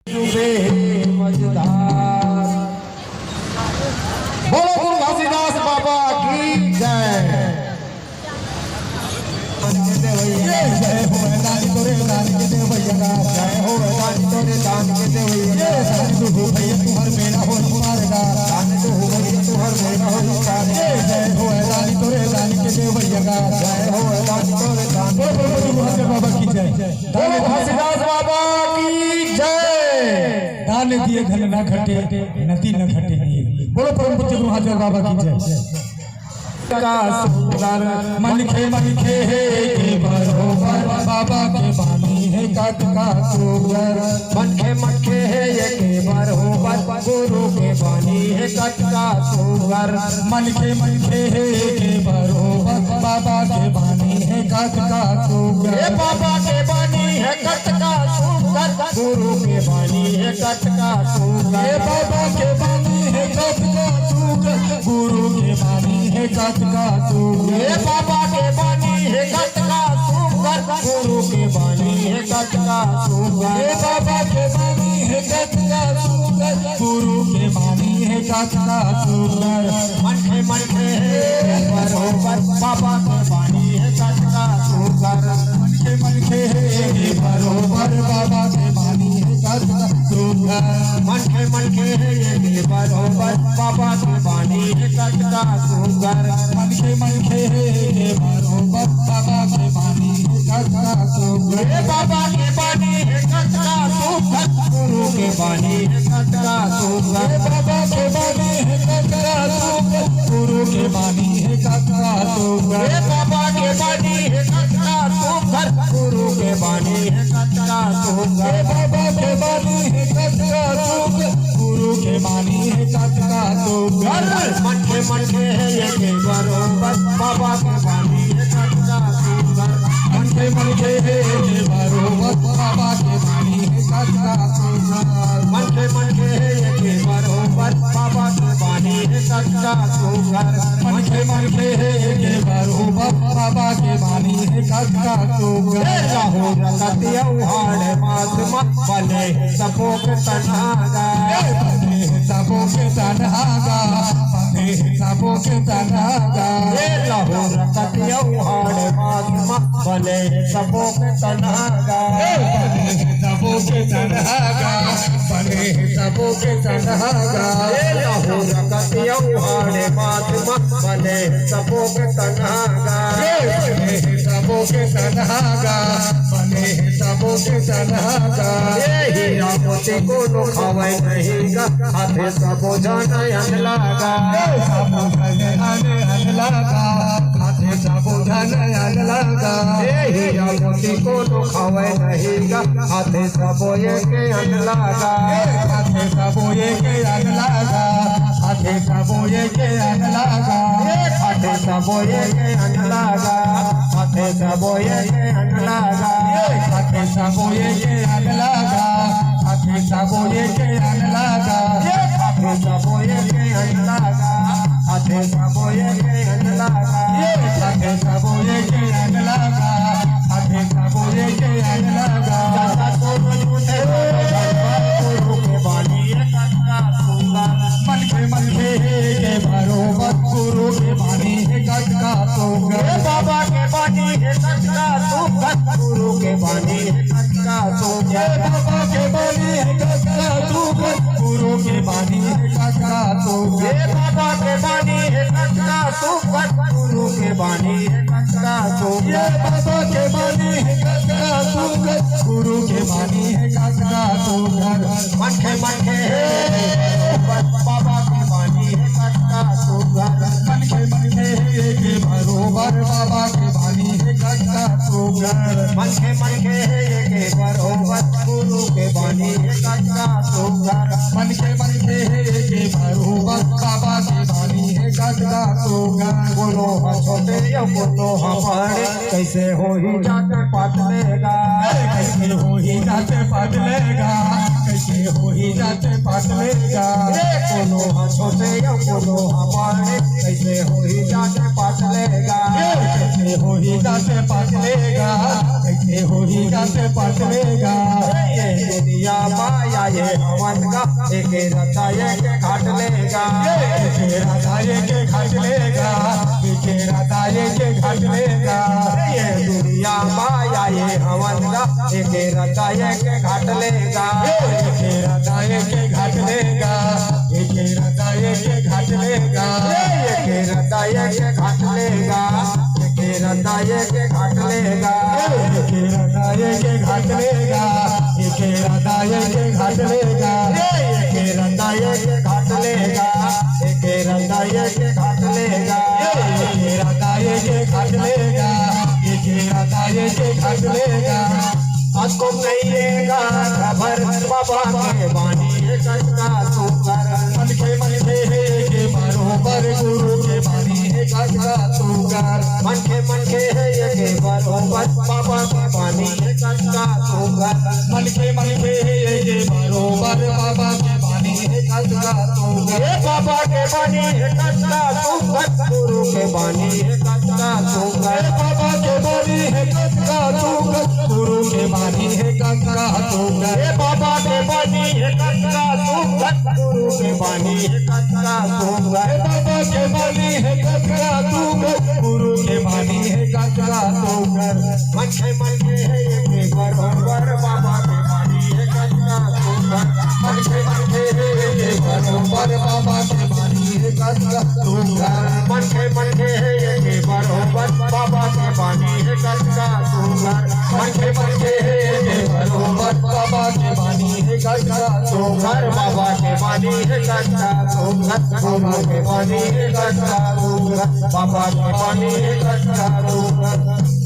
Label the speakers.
Speaker 1: डूबे मजेदार। बोलो गुरु घासीदास बाबा की जय। जय हो दानी तोरे दान के दे भैया, जय हो दानी तोरे दान के दे भैया। दान तू हो भैया तुम्हार मेरा हो मारेगा, दान तू हो भैया तुम्हार मेरा हो मारेगा। जय हो दानी तोरे दान के दे भैया, जय हो दानी तोरे दान। बोलो गुरु बाबा की जय। बोलो घासीदास बाबा की जय। दान दिए धन न घटे, नदी न घटे नहीं। बोलो परम पूज्य गुरु हाजर बाबा की जय। का सुंदर मन खे है के बरोबर, बाबा के बानी है कट का सुंदर। मन खे है ये के बरोबर, गुरु के बानी है कट का सुंदर। मन खे है के बरोबर, बाबा के बानी है कट का सुंदर। बाबा के बानी है कट का सुंदर, गुरु के बानी है कट का सुंदर। बाबा के बानी है कट का सुंदर, गुरु के बानी है कट का सुंदर। बाबा के बानी है कट का सुंदर, गुरु के बानी है कट का सुंदर। बाबा के बानी है कट का सुंदर, गुरु के बानी है कट का सुंदर। मन खे है बरोबर, बाबा के बानी है कट का सुंदर। मन खे है बरोबर, बाबा के बानी है कट का सुंदर। मन खे है ये बरोबर, बाबा के बानी है कट का सुंदर। मन खे है ये बरोबर, बाबा के बानी है कट का सुंदर। बाबा के बानी है कट का सुंदर, गुरु के बानी है कट का सुंदर। बाबा के बानी है कट का सुंदर, गुरु के बानी है कट का सुंदर। बाबा के बानी है कट का सुंदर, गुरु के बानी है कट का सुंदर। बाबा के बानी है कट का सुंदर, गुरु के बानी है कट का सुंदर। मन खे है ये के बरोबर, बाबा के बानी है कट का सुंदर। मन खे है ये बरोबर, बाबा के बानी है कट का सुंदर। मन खे है ये के बरोबर, बाबा के बानी है कट का सुंदर। मन खे है ये बरोबर, बाबा के बानी है कट का सुंदर। रहो रतिया उहाड़े मात मत बले सबो के तन्हागा, सबो के तन्हागा, सबो के तन्हागा। रहो रतिया उहाड़े मात मत बले सबो के तन्हागा, सबो के तन्हागा, बले सबो के तन्हागा। रहो रतिया उहाड़े मात मत बले सबो के तन्हागा, सबो के तन्हागा, बले सबो के तन्हागा। हीरा मोती को नो खावे नहीं गा, हाथे सबो जाना अनलागा, सबो जाने अनलागा, हाथे सबो जाना अनलागा। हीरा मोती को नो खावे नहीं गा, हाथे सबो ये के अनलागा, हाथे सबो ये के अनलागा, हाथे सबो ये के अनलागा, हाथे सबो ये के अनलागा, हाथे सबो ये के अनलागा, हाथे सबो ये के अनलागा, हाथे सबो ये के अनलागा, हाथे सबो ये के अनलागा, हाथे सबो ये के अनलागा, हाथे सबो ये के अनलागा, हाथे सबो ये के अनलागा। गुरु के बानी है कट का सुंदर। मन खे के बरोबर, गुरु के बानी है कट का सुंदर। बाबा के बानी है कट का सुंदर, गुरु के बानी है कट का सुंदर। बाबा के बानी है कट का सुंदर, गुरु के बानी है कट का सुंदर। बाबा के बानी है कट का सुंदर, गुरु के बानी है कट का सुंदर। बाबा के बानी है कट का सुंदर, गुरु के बानी है कट का सुंदर। मन खे है बाबा के बानी है कट का सुंदर। मन खे है के बरोबर, बाबा के बानी है कट का सुंदर। मन खे है के बरोबर, गुरु के बानी है कट का सुंदर। मन खे है के बरोबर, बाबा के बानी है कट का सुंदर। बोलो हाँ छोटे या बोलो हाँ बड़े, कैसे हो ही जाते पाटलेगा, कैसे हो ही जाते पाटलेगा, कैसे हो ही जाते पाटलेगा। बोलो हाँ छोटे या बोलो हाँ बड़े, कैसे हो ही जाते पाटलेगा, कैसे हो ही जाते पाटलेगा। कैसे होई जाते पाट लेगा
Speaker 2: ये दुनिया माया ये हवन का एक रता एक घाट लेगा
Speaker 1: बिखेरा दाए के घाट लेगा बिखेरा दाए के घाट लेगा
Speaker 2: ये दुनिया माया ये हवन का एक रता एक घाट लेगा
Speaker 1: बिखेरा दाए के घाट लेगा बिखेरा दाए के घाट लेगा
Speaker 2: एक रता एक घाट लेगा एक रता एक घाट लेगा
Speaker 1: बिखेरा दाए के घाट लेगा बिखेरा दाए के घाट लेगा
Speaker 2: एक रता एक घाट लेगा एक रता एक घाट लेगा
Speaker 1: बिखेरा दाए के घाट लेगा बिखेरा दाए के घाट लेगा
Speaker 2: आपको कहिएगा खबर बाबा के बानी का सुकर
Speaker 1: मन के के बरोबर गुरु के बानी है का सुकर
Speaker 2: मन के है ये बरोबर बाबा के बानी का सुकर
Speaker 1: मन के के बरोबर बाबा के बानी है का सुकर
Speaker 2: ये बाबा के बानी का सुकर गुरु के बानी का सुकर
Speaker 1: बाबा के बानी है का सुकर गुरु के बानी है का सुकर
Speaker 2: ये बाबा के बानी का सुकर गुरु के बानी का सुकर
Speaker 1: बाबा के बानी है का सुकर गुरु के बानी है का सुकर
Speaker 2: मन के है ये बरोबर बाबा के बानी का सुकर
Speaker 1: मन के है बरोबर बाबा के बानी है का सुकर
Speaker 2: मन के है ये बरोबर बाबा के बानी का सुकर मन के है
Speaker 1: बरोबर बाबा के बानी है का
Speaker 2: सुकर बाबा के बानी का सुकर बाबा के बानी का सुकर बाबा के बानी का सुकर